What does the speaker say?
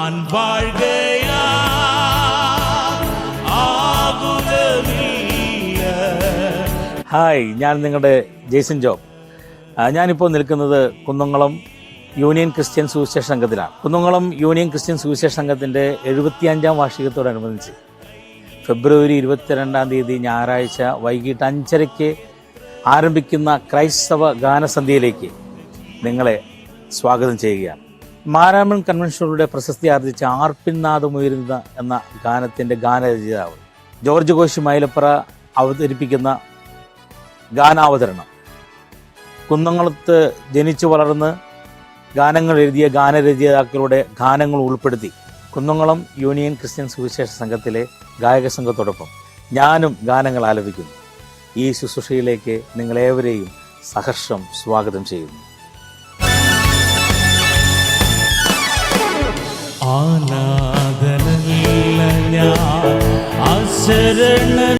ഞാൻ വാഴുകയാ ആകുലമില്ല. ഹായ്, ഞാൻ നിങ്ങളുടെ ജെയ്സൺ ജോബ്. ഞാനിപ്പോൾ നിൽക്കുന്നത് കുന്നംകുളം യൂണിയൻ ക്രിസ്ത്യൻ സുവിശേഷ സംഘത്തിലാണ്. കുന്നംകുളം യൂണിയൻ ക്രിസ്ത്യൻ സുവിശേഷ സംഘത്തിൻ്റെ 75-ാം വാർഷികത്തോടനുബന്ധിച്ച് ഫെബ്രുവരി 22 ഞായറാഴ്ച വൈകിട്ട് 5:30 ആരംഭിക്കുന്ന ക്രൈസ്തവ ഗാനസന്ധ്യയിലേക്ക് നിങ്ങളെ സ്വാഗതം ചെയ്യുകയാണ്. മാരാമൺ കൺവെൻഷനുകളുടെ പ്രശസ്തി ആർജിച്ച ആർപ്പിൻനാദമുയരുന്ന എന്ന ഗാനത്തിൻ്റെ ഗാനരചയിതാവ് ജോർജ് കോശി മൈലപ്ര അവതരിപ്പിക്കുന്ന ഗാനാവതരണം, കുന്നംകുളത്ത് ജനിച്ചു വളർന്ന് ഗാനങ്ങൾ എഴുതിയ ഗാനരചയിതാക്കളുടെ ഗാനങ്ങൾ ഉൾപ്പെടുത്തി കുന്നംകുളം യൂണിയൻ ക്രിസ്ത്യൻ സുവിശേഷ സംഘത്തിലെ ഗായക സംഘത്തോടൊപ്പം ഞാനും ഗാനങ്ങൾ ആലപിക്കുന്നു. ഈ ശുശ്രൂഷയിലേക്ക് നിങ്ങളേവരെയും സഹർഷം സ്വാഗതം ചെയ്യുന്നു. ആലാദനല്ല ഞാൻ അശരണ